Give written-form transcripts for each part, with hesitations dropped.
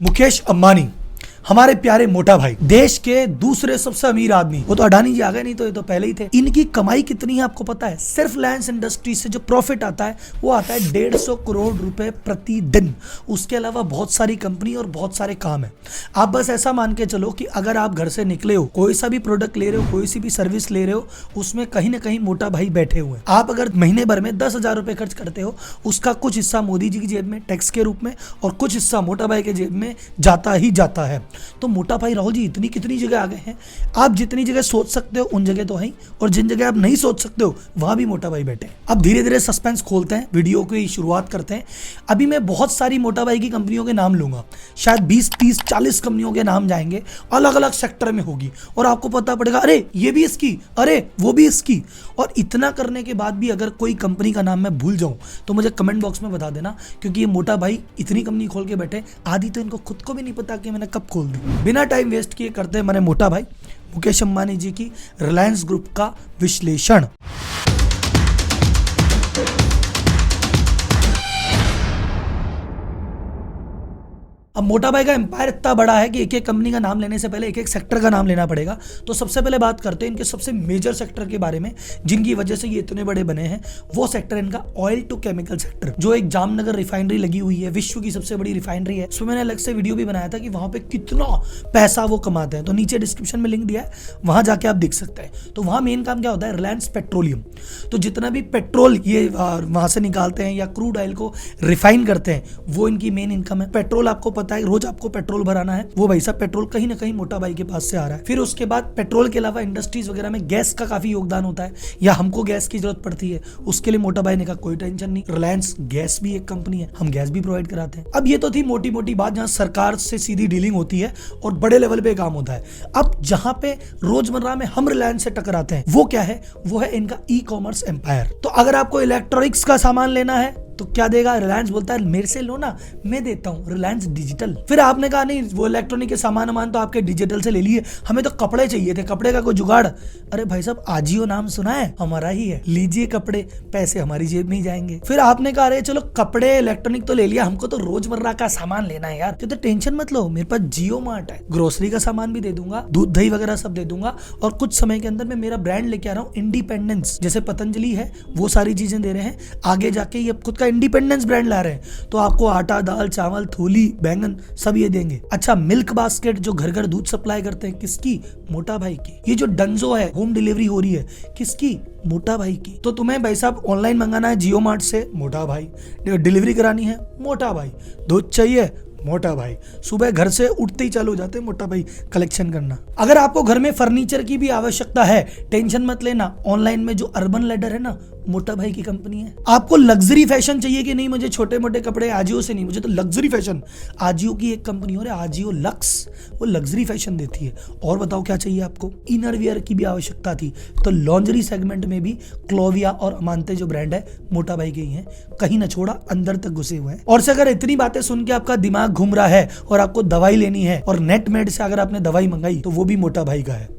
मुकेश अंबानी हमारे प्यारे मोटा भाई, देश के दूसरे सबसे अमीर आदमी। वो तो अडानी जी आ गए, नहीं तो ये तो पहले ही थे। इनकी कमाई कितनी है आपको पता है? सिर्फ रिलायंस इंडस्ट्री से जो प्रॉफिट आता है वो आता है 150 करोड़ रुपए प्रतिदिन। उसके अलावा बहुत सारी कंपनी और बहुत सारे काम है। आप बस ऐसा मान के चलो कि अगर आप घर से निकले हो, कोई सा भी प्रोडक्ट ले रहे हो, कोई सी भी सर्विस ले रहे हो, उसमें कहीं ना कहीं मोटा भाई बैठे हुए हैं। आप अगर महीने भर में 10,000 रुपए खर्च करते हो, उसका कुछ हिस्सा मोदी जी की जेब में टैक्स के रूप में और कुछ हिस्सा मोटा भाई के जेब में जाता ही जाता है। तो मोटा भाई राहुल जी इतनी कितनी जगह आ गए हैं। आप जितनी जगह सोच सकते हो उन जगह तो है, और जिन जगह आप नहीं सोच सकते हो वहां भी मोटा भाई बैठे हैं। अब धीरे धीरे सस्पेंस खोलते हैं, वीडियो की शुरुआत करते हैं। अभी मैं बहुत सारी मोटा भाई की कंपनियों के नाम लूंगा, शायद 20, 30, 40 कंपनियों के नाम जाएंगे, अलग अलग सेक्टर में होगी, और आपको पता पड़ेगा अरे ये भी इसकी, अरे वो भी इसकी। और इतना करने के बाद भी अगर कोई कंपनी का नाम मैं भूल जाऊं तो मुझे कमेंट बॉक्स में बता देना, क्योंकि ये मोटा भाई इतनी कंपनी खोल के बैठे, आधी तो इनको खुद को भी नहीं पता कि मैंने कब खोल दी। बिना टाइम वेस्ट किए करते हैं मैंने मोटा भाई मुकेश अंबानी जी की रिलायंस ग्रुप का विश्लेषण। अब मोटा भाई का एम्पायर इतना बड़ा है कि एक एक कंपनी का नाम लेने से पहले एक एक सेक्टर का नाम लेना पड़ेगा। तो सबसे पहले बात करते हैं इनके सबसे मेजर सेक्टर के बारे में, जिनकी वजह से ये इतने बड़े बने हैं। वो सेक्टर इनका ऑयल टू केमिकल सेक्टर, जो एक जामनगर रिफाइनरी लगी हुई है, विश्व की सबसे बड़ी रिफाइनरी है। उसमें मैंने अलग से वीडियो भी बनाया था कि वहां पे कितना पैसा वो कमाते हैं, तो नीचे डिस्क्रिप्शन में लिंक दिया है, वहां जाके आप देख सकते हैं। तो वहां मेन काम क्या होता है? रिलायंस पेट्रोलियम। तो जितना भी पेट्रोल ये वहां से निकालते हैं या क्रूड ऑयल को रिफाइन करते हैं, वो इनकी मेन इनकम है। पेट्रोल आपको पता है, रोज आपको पेट्रोल भराना है, वो भाई साहब पेट्रोल कहीं ना कहीं मोटा भाई के पास से आ रहा है। फिर उसके बाद पेट्रोल के अलावा इंडस्ट्रीज वगैरह में गैस का काफी योगदान होता है, या हमको गैस की जरूरत पड़ती है, उसके लिए मोटा भाई ने कहा कोई टेंशन नहीं, रिलायंस गैस भी एक कंपनी है, हम गैस भी प्रोवाइड कराते हैं। अब ये तो थी मोटी मोटी बात, जहां सरकार से सीधी डीलिंग होती है और बड़े लेवल पे काम होता है। अब जहां पे रोजमर्रा में हम रिलायंस से टकराते हैं, वो क्या है? वो है इनका ई कॉमर्स एम्पायर। तो अगर आपको इलेक्ट्रॉनिक्स का सामान लेना है तो क्या देगा? रिलायंस बोलता है मेरे से लो ना, मैं देता हूँ, रिलायंस डिजिटल। फिर आपने कहा नहीं, वो इलेक्ट्रॉनिक के सामान तो आपके डिजिटल से ले लिए, हमें तो कपड़े चाहिए थे, कपड़े का कोई जुगाड़। अरे भाई साहब, आजियो नाम सुना है? हमारा ही है, लीजिए कपड़े, पैसे हमारी जेब में ही जाएंगे। फिर आपने कहा अरे चलो कपड़े इलेक्ट्रॉनिक तो ले लिया, हमको तो रोजमर्रा का सामान लेना है यार, तो टेंशन मत लो, मेरे पास जियो मार्ट है, ग्रोसरी का सामान भी दे दूंगा, दूध दही वगैरह सब दे दूंगा, और कुछ समय के अंदर मैं मेरा ब्रांड लेके आ रहा हूँ इंडिपेंडेंस, जैसे पतंजलि है, वो सारी चीजें दे रहे हैं। आगे जाके ये खुद का इंडिपेंडेंस ब्रांड ला रहे हैं, तो आपको आटा, दाल, चावल, थोली, बैंगन सब ये देंगे। अच्छा, मिल्क बास्केट जो घर घर दूध सप्लाई करते हैं, किसकी? मोटा भाई की। ये जो डंजो है, होम डिलीवरी हो रही है, किसकी? मोटा भाई की। तो तुम्हें भाई साहब ऑनलाइन मंगाना है जियो मार्ट से, मोटा भाई। डिलीवरी करानी है, मोटा भाई। दूध चाहिए, मोटा भाई। सुबह घर से उठते ही चालू हो जाते हैं मोटा भाई कलेक्शन करना। अगर आपको घर में फर्नीचर की भी आवश्यकता है, टेंशन मत लेना, ऑनलाइन में जो अर्बन लैडर है ना, मोटा भाई की कंपनी है। आपको लग्जरी फैशन चाहिए कि नहीं, मुझे छोटे मोटे कपड़े आजियो से नहीं, मुझे तो लग्जरी फैशन, आजियो की एक कंपनी हो रही है आजियो लक्स, वो लग्जरी फैशन देती है। और बताओ क्या चाहिए आपको? इनर वियर की भी आवश्यकता थी, तो लॉन्जरी सेगमेंट में भी क्लोविया और अमांते जो ब्रांड है, मोटा भाई के ही है, कहीं ना छोड़ा, अंदर तक घुसे हुए हैं। और से अगर इतनी बातें सुन के आपका दिमाग घूम रहा है और आपको दवाई लेनी है, और नेटमेड से अगर आपने दवाई मंगाई, तो वो भी मोटा भाई का है।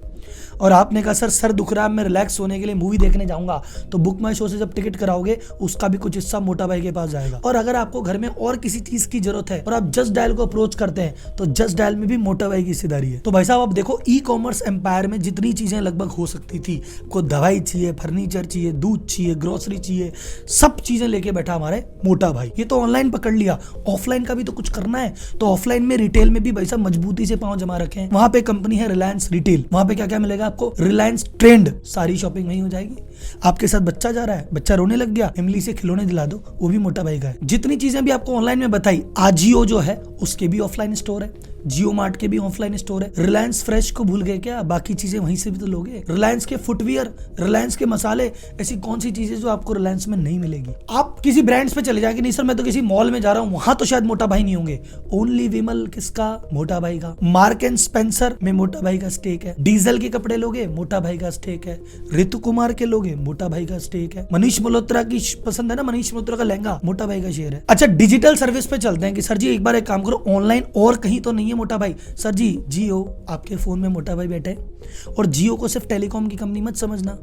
और आपने कहा सर दुख रहा है, मैं रिलैक्स होने के लिए मूवी देखने जाऊंगा, तो बुक माई शो से जब टिकट कराओगे, उसका भी कुछ हिस्सा मोटा भाई के पास जाएगा। और अगर आपको घर में और किसी चीज की जरूरत है और आप जस्ट डायल को अप्रोच करते हैं, तो जस्ट डायल में भी मोटा भाई की हिस्सेदारी है। तो भाई साहब अब देखो, ई कॉमर्स एम्पायर में जितनी चीजें लगभग हो सकती थी, को दवाई चाहिए, फर्नीचर चाहिए, दूध चाहिए, ग्रोसरी चाहिए, सब चीजें लेके बैठा हमारे मोटा भाई। ये तो ऑनलाइन पकड़ लिया, ऑफलाइन का भी तो कुछ करना है। तो ऑफलाइन में रिटेल में भी भाई साहब मजबूती से पांव जमा रखे हैं। वहां पे कंपनी है रिलायंस रिटेल, वहां पे क्या क्या मिलेगा आपको? रिलायंस ट्रेंड, सारी शॉपिंग वहीं हो जाएगी। आपके साथ बच्चा जा रहा है, बच्चा रोने लग गया, इमली से खिलौने दिला दो, वो भी मोटा भाई का है। जितनी चीजें भी आपको ऑनलाइन में बताई, आजियो जो है उसके भी ऑफलाइन स्टोर है, जियो मार्ट के भी ऑफलाइन स्टोर है। रिलायंस फ्रेश को भूल गए क्या? बाकी चीजें वहीं से भी तो लोगे। रिलायंस के फुटवियर, रिलायंस के मसाले, ऐसी कौन सी चीजें जो आपको रिलायंस में नहीं मिलेगी? आप किसी ब्रांड्स पे चले जाएंगे, नहीं सर मैं तो किसी मॉल में जा रहा हूँ, वहां तो शायद मोटा भाई नहीं होंगे। ओनली विमल किसका? मोटा भाई का। मार्क एंड स्पेंसर में मोटा भाई का स्टेक है। डीजल के कपड़े लोगे, मोटा भाई का स्टेक है। ऋतु कुमार के लोगे, मोटा भाई का स्टेक है। मनीष मल्होत्रा की पसंद है ना, मनीष मल्होत्रा का लहंगा, मोटा भाई का शेयर है। अच्छा, डिजिटल सर्विस पे चलते हैं कि सर जी एक बार एक काम करो, ऑनलाइन और कहीं तो नहीं है सुनिए मोटा भाई, सर जी जियो आपके फ़ोन में मोटा भाई बैठे हैं। और जियो को सिर्फ टेलीकॉम की कंपनी मत समझना,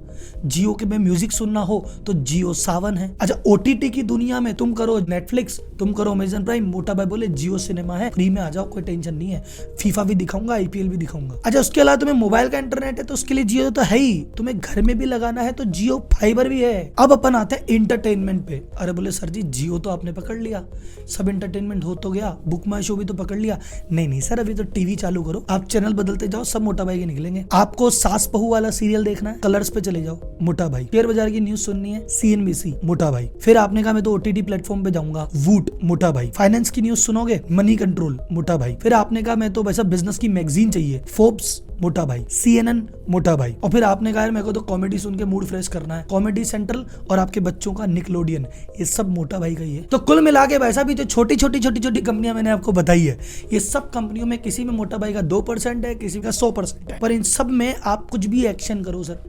जियो के में म्यूजिक सुनना हो तो जियो सावन है। अच्छा, ओटीटी की दुनिया में तुम करो नेटफ्लिक्स, तुम करो अमेजन प्राइम, मोटा भाई बोले जियो सिनेमा है, फ्री में आ जाओ, कोई टेंशन नहीं है, फीफा भी दिखाऊंगा, आईपीएल भी दिखाऊंगा। अच्छा, उसके अलावा तुम्हें मोबाइल का इंटरनेट है तो उसके लिए जियो तो है ही, तुम्हें घर में भी लगाना है तो जियो फाइबर भी है। अब अपन आते हैं इंटरटेनमेंट पे। अरे बोले सर जी जियो तो आपने पकड़ लिया, सब इंटरटेनमेंट हो तो गया, बुक माई शो भी तो पकड़ लिया। नहीं सर, अभी तो टीवी चालू करो, आप चैनल बदलते जाओ, सब मोटा भाई के निकलेंगे। आपको सास बहू वाला सीरियल देखना है, कलर्स पे चले जाओ, मोटा भाई। शेयर बाजार की न्यूज सुननी है, सीएनबीसी, मोटा भाई। फिर आपने कहा मैं तो ओटीटी प्लेटफॉर्म पे जाऊंगा, वूट, मोटा भाई। फाइनेंस की न्यूज सुनोगे, मनी कंट्रोल, मोटा भाई। फिर आपने कहा मैं तो वैसा बिजनेस की मैगजीन चाहिए, फोर्ब्स, मोटा भाई। CNN, मोटा भाई। और फिर आपने कहा मेरे को तो कॉमेडी सुन के मूड फ्रेश करना है, कॉमेडी सेंट्रल और आपके बच्चों का निकलोडियन, ये सब मोटा भाई का ही है। तो कुल मिला के वैसा भी जो छोटी छोटी कंपनियां मैंने आपको बताई है, ये सब कंपनियों में किसी में मोटा भाई का 2% है, किसी का 100% है, पर इन सब में आप कुछ भी एक्शन करो सर,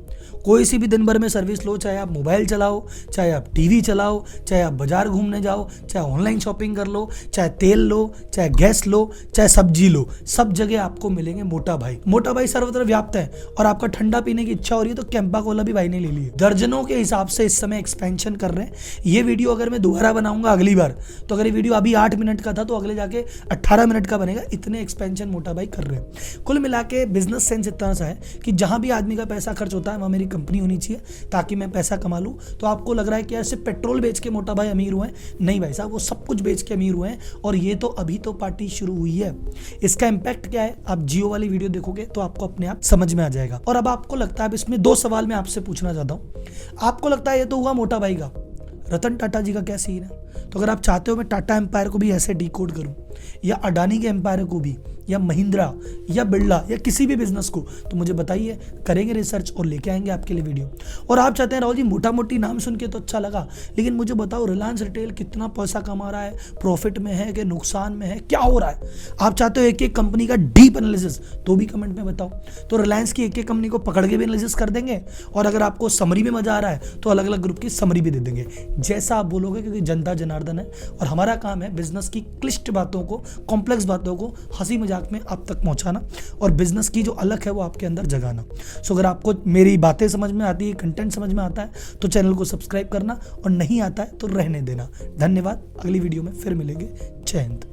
कोई सी भी दिन भर में सर्विस लो, चाहे आप मोबाइल चलाओ, चाहे आप टीवी चलाओ, चाहे आप बाजार घूमने जाओ, चाहे ऑनलाइन शॉपिंग कर लो, चाहे तेल लो, चाहे गैस लो, चाहे सब्जी लो, सब जगह आपको मिलेंगे मोटा भाई। मोटा भाई सर्वत्र व्याप्त है। और आपका ठंडा पीने की इच्छा हो रही है तो कैंपा कोला भी भाई ने ले ली, दर्जनों के हिसाब से इस समय एक्सपेंशन कर रहे हैं। ये वीडियो अगर मैं दोबारा बनाऊंगा अगली बार, तो अगर ये वीडियो अभी 8 मिनट का था तो अगले जाके 18 मिनट का बनेगा, इतने एक्सपेंशन मोटा भाई कर रहे हैं। कुल मिला के बिजनेस सेंस इतना सा है कि जहां भी आदमी का पैसा खर्च होता है वहां मेरी कंपनी होनी चाहिए ताकि मैं पैसा कमा लूं। तो आपको लग रहा है कि ऐसे पेट्रोल बेच के मोटा भाई अमीर हुए हैं, नहीं भाई साहब, वो सब कुछ बेच के अमीर हुए हैं। और ये तो अभी तो पार्टी शुरू हुई है। इसका इंपैक्ट क्या है आप जियो वाली वीडियो देखोगे तो आपको अपने आप समझ में आ जाएगा। और अब आपको लगता है, अब इसमें 2 सवाल मैं आपसे पूछना चाहता हूं। आपको लगता है ये तो हुआ मोटा भाई का, रतन टाटा जी का क्या सीन है? तो अगर आप चाहते हो मैं टाटा एम्पायर को भी ऐसे डिकोड करूं, या अडानी के एम्पायर को भी, या महिंद्रा या बिरला या किसी भी बिजनेस को, तो मुझे बताइए, करेंगे रिसर्च और लेके आएंगे आपके लिए वीडियो। और आप चाहते हैं राहुल जी मोटा मोटी नाम सुन के तो अच्छा लगा, लेकिन मुझे बताओ रिलायंस रिटेल कितना पैसा कमा रहा है, प्रॉफिट में है कि नुकसान में है, क्या हो रहा है? आप चाहते हो एक एक कंपनी का डीप एनालिसिस, तो भी कमेंट में बताओ। तो रिलायंस की एक एक कंपनी को पकड़ के भी एनालिसिस कर देंगे, और अगर आपको समरी में मजा आ रहा है तो अलग अलग ग्रुप की समरी भी दे देंगे, जैसा आप बोलोगे, क्योंकि जनता जनार्दन है और हमारा काम है बिजनेस की क्लिष्ट बातों को, कॉम्प्लेक्स बातों को हंसी मजाक में आप तक पहुंचाना और बिजनेस की जो अलग है वो आपके अंदर जगाना। सो अगर आपको मेरी बातें समझ में आती है, कंटेंट समझ में आता है, तो चैनल को सब्सक्राइब करना, और नहीं आता है तो रहने देना। धन्यवाद, अगली वीडियो में फिर मिलेंगे। जय हिंद।